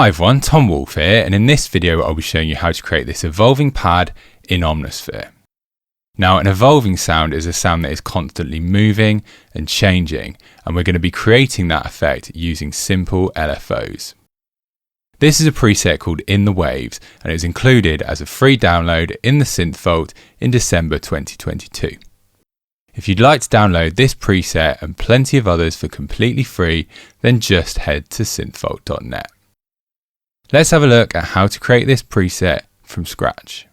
Hi everyone, Tom Wolf here, and in this video I'll be showing you how to create this evolving pad in Omnisphere. Now, an evolving sound is a sound that is constantly moving and changing, and we're going to be creating that effect using simple LFOs. This is a preset called In the Waves, and it was included as a free download in the Synth Vault in December 2022. If you'd like to download this preset and plenty of others for completely free, then just head to synthvault.net. Let's have a look at how to create this preset from scratch.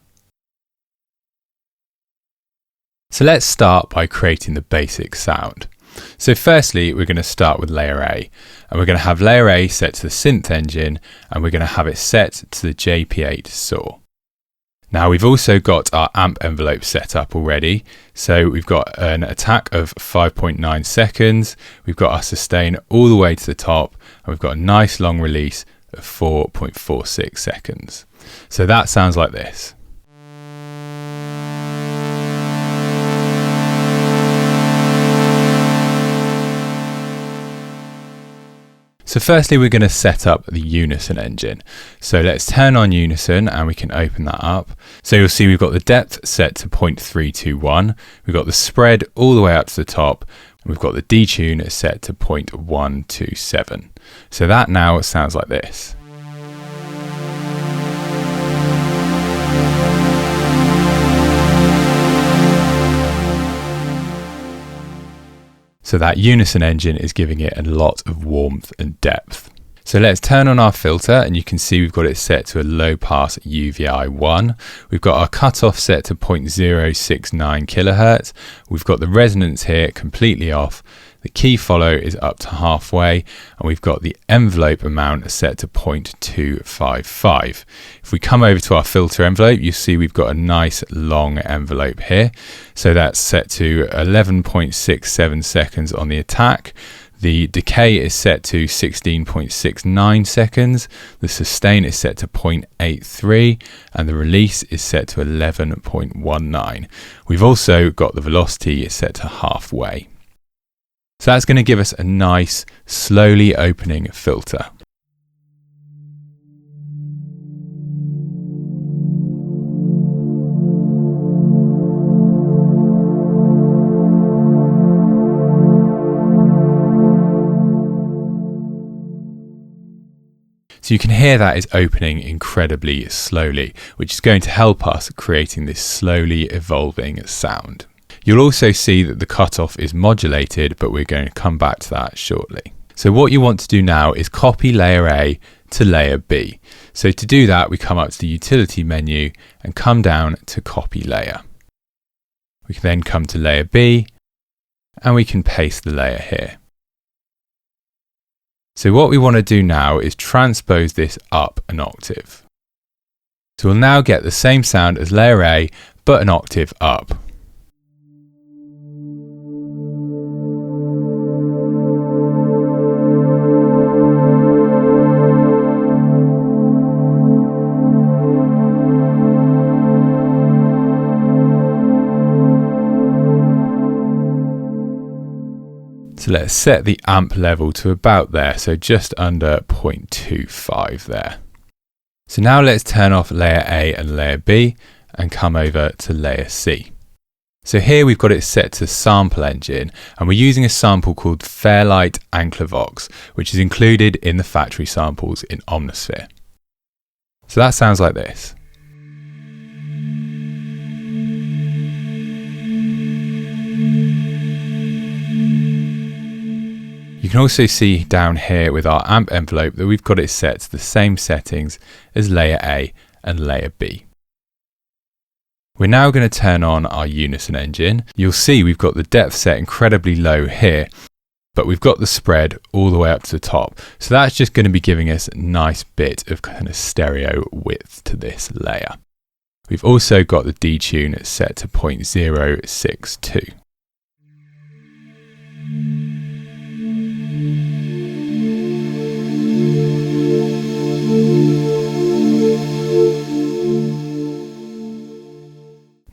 So let's start by creating the basic sound. So firstly, we're going to start with layer A, and we're going to have layer A set to the synth engine, and we're going to have it set to the JP8 saw. Now we've also got our amp envelope set up already. So we've got an attack of 5.9 seconds. We've got our sustain all the way to the top, and we've got a nice long release of 4.46 seconds. So that sounds like this. So firstly, we're going to set up the unison engine. So let's turn on unison and we can open that up. So you'll see we've got the depth set to 0.321. We've got the spread all the way up to the top. We've got the detune set to 0.127. So that now sounds like this. So that unison engine is giving it a lot of warmth and depth. So let's turn on our filter, and you can see we've got it set to a low pass UVI 1. We've got our cutoff set to 0.069 kilohertz. We've got the resonance here completely off. The key follow is up to halfway, and we've got the envelope amount set to 0.255. If we come over to our filter envelope, you see we've got a nice long envelope here. So that's set to 11.67 seconds on the attack. The decay is set to 16.69 seconds. The sustain is set to 0.83, and the release is set to 11.19. We've also got the velocity set to halfway. So that's going to give us a nice, slowly opening filter. So you can hear that is opening incredibly slowly, which is going to help us creating this slowly evolving sound. You'll also see that the cutoff is modulated, but we're going to come back to that shortly. So what you want to do now is copy layer A to layer B. So to do that, we come up to the utility menu and come down to copy layer. We can then come to layer B, and we can paste the layer here. So what we want to do now is transpose this up an octave. So we'll now get the same sound as layer A, but an octave up. So let's set the amp level to about there, so just under 0.25 there. So now let's turn off layer A and layer B and come over to layer C. So here we've got it set to sample engine, and we're using a sample called Fairlight Anklervox, which is included in the factory samples in Omnisphere. So that sounds like this. You can also see down here with our amp envelope that we've got it set to the same settings as layer A and layer B. We're now going to turn on our unison engine. You'll see we've got the depth set incredibly low here, but we've got the spread all the way up to the top. So that's just going to be giving us a nice bit of kind of stereo width to this layer. We've also got the detune set to 0.062.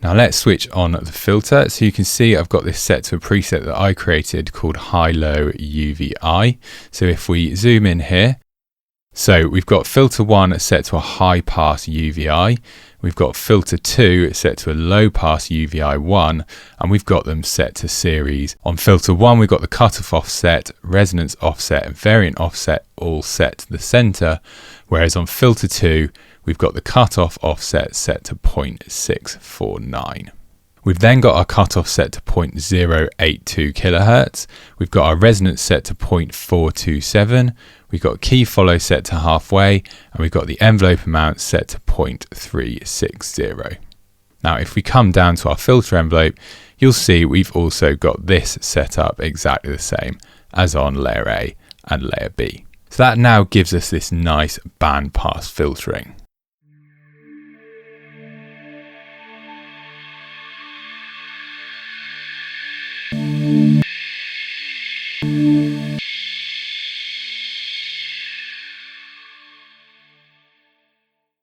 Now let's switch on the filter. So you can see I've got this set to a preset that I created called High-Low UVI. So if we zoom in here, So we've got filter 1 set to a high pass UVI, we've got filter 2 set to a low pass UVI 1, and we've got them set to series. On filter 1 we've got the cutoff offset, resonance offset and variant offset all set to the center, whereas on filter 2 we've got the cutoff offset set to 0.649. We've then got our cutoff set to 0.082 kilohertz. We've got our resonance set to 0.427. We've got key follow set to halfway, and we've got the envelope amount set to 0.360. Now, if we come down to our filter envelope, you'll see we've also got this set up exactly the same as on layer A and layer B. So that now gives us this nice bandpass filtering.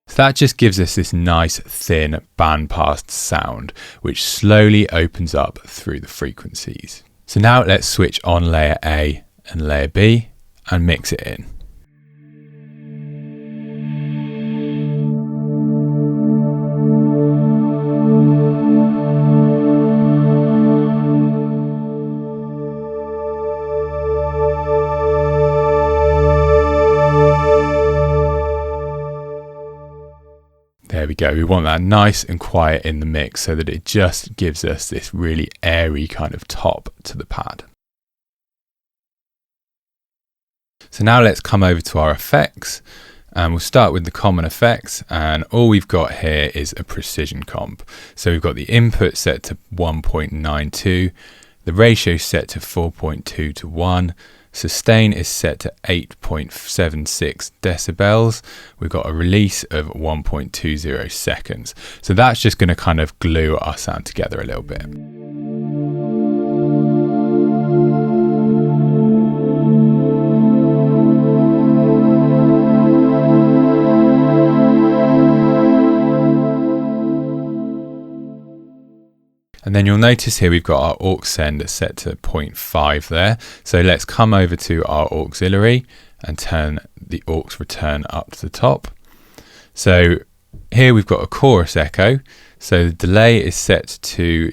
So that just gives us this nice thin bandpass sound, which slowly opens up through the frequencies. So now let's switch on layer A and layer B and mix it in. There we go, we want that nice and quiet in the mix so that it just gives us this really airy kind of top to the pad. So now let's come over to our effects, and we'll start with the common effects, and all we've got here is a precision comp. So we've got the input set to 1.92, the ratio set to 4.2 to 1, sustain is set to 8.76 decibels. We've got a release of 1.20 seconds. So that's just going to kind of glue our sound together a little bit. And then you'll notice here we've got our aux send set to 0.5 there. So let's come over to our auxiliary and turn the aux return up to the top. So here we've got a chorus echo. So the delay is set to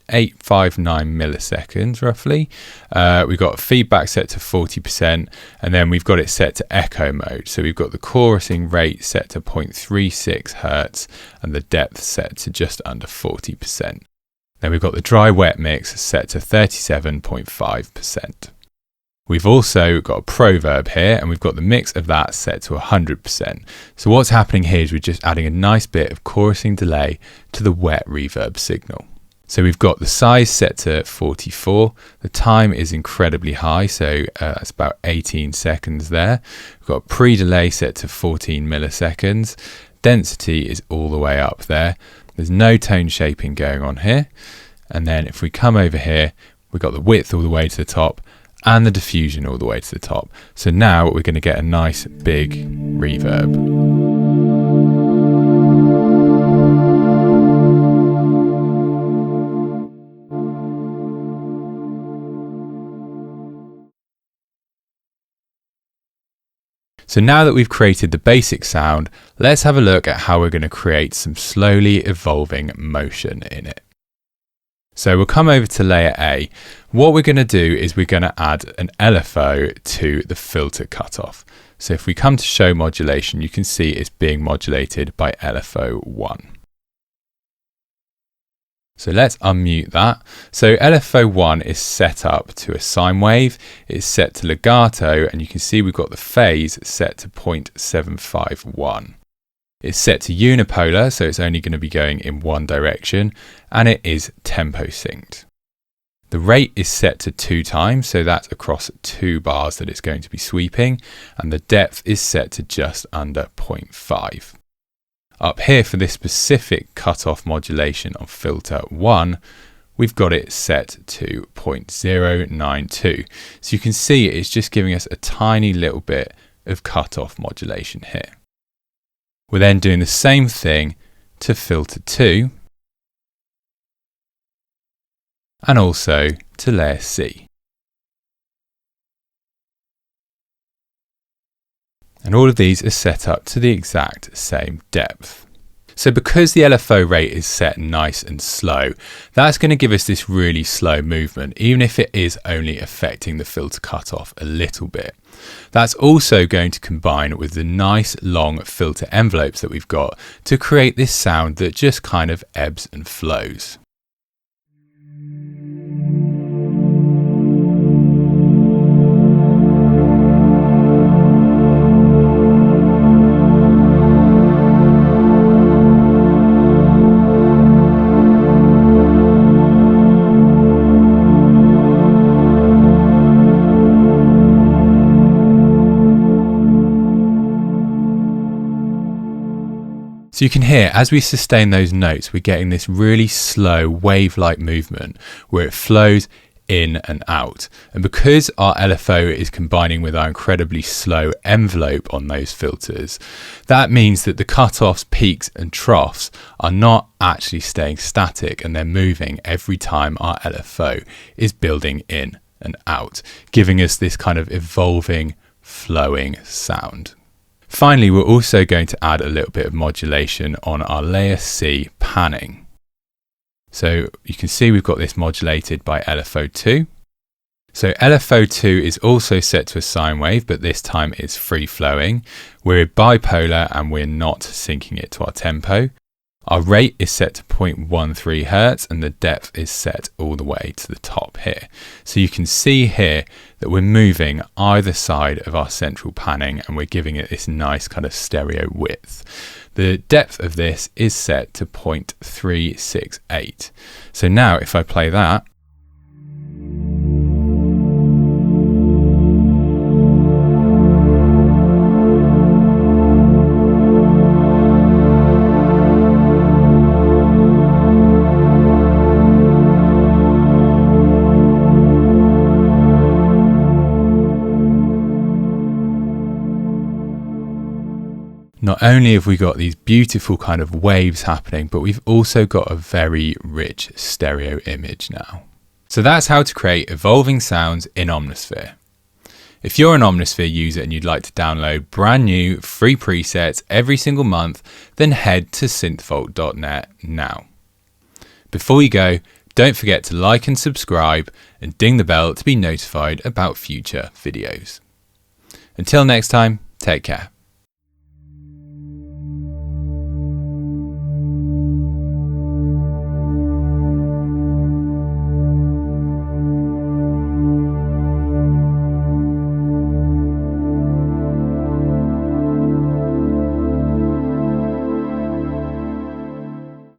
859 milliseconds roughly. We've got feedback set to 40%, and then we've got it set to echo mode. So we've got the chorusing rate set to 0.36 hertz and the depth set to just under 40%. Then we've got the dry wet mix set to 37.5%. We've also got a proverb here, and we've got the mix of that set to 100%. So what's happening here is we're just adding a nice bit of chorusing delay to the wet reverb signal. So we've got the size set to 44, the time is incredibly high, so that's about 18 seconds there. We've got pre-delay set to 14 milliseconds, density is all the way up there. There's no tone shaping going on here. And then if we come over here, we've got the width all the way to the top and the diffusion all the way to the top. So now we're going to get a nice big reverb. So now that we've created the basic sound, let's have a look at how we're going to create some slowly evolving motion in it. So we'll come over to layer A. What we're going to do is we're going to add an LFO to the filter cutoff. So if we come to show modulation, you can see it's being modulated by LFO 1. So let's unmute that. So LFO 1 is set up to a sine wave, it's set to legato, and you can see we've got the phase set to 0.751. It's set to unipolar, so it's only going to be going in one direction, and it is tempo synced. The rate is set to 2 times, so that's across 2 bars that it's going to be sweeping, and the depth is set to just under 0.5. Up here for this specific cutoff modulation of filter 1, we've got it set to 0.092. So you can see it's just giving us a tiny little bit of cutoff modulation here. We're then doing the same thing to filter 2 and also to layer C. And all of these are set up to the exact same depth. So because the LFO rate is set nice and slow, that's going to give us this really slow movement, even if it is only affecting the filter cutoff a little bit. That's also going to combine with the nice long filter envelopes that we've got to create this sound that just kind of ebbs and flows. So you can hear, as we sustain those notes, we're getting this really slow wave-like movement where it flows in and out. And because our LFO is combining with our incredibly slow envelope on those filters, that means that the cutoffs, peaks and troughs are not actually staying static, and they're moving every time our LFO is building in and out, giving us this kind of evolving, flowing sound. Finally, we're also going to add a little bit of modulation on our layer C panning. So you can see we've got this modulated by LFO2. So LFO2 is also set to a sine wave, but this time it's free flowing. We're bipolar and we're not syncing it to our tempo. Our rate is set to 0.13 Hertz and the depth is set all the way to the top here. So you can see here that we're moving either side of our central panning and we're giving it this nice kind of stereo width. The depth of this is set to 0.368. So now if I play that, not only have we got these beautiful kind of waves happening, but we've also got a very rich stereo image now. So that's how to create evolving sounds in Omnisphere. If you're an Omnisphere user and you'd like to download brand new free presets every single month, then head to synthvault.net now. Before you go, don't forget to like and subscribe and ding the bell to be notified about future videos. Until next time, take care.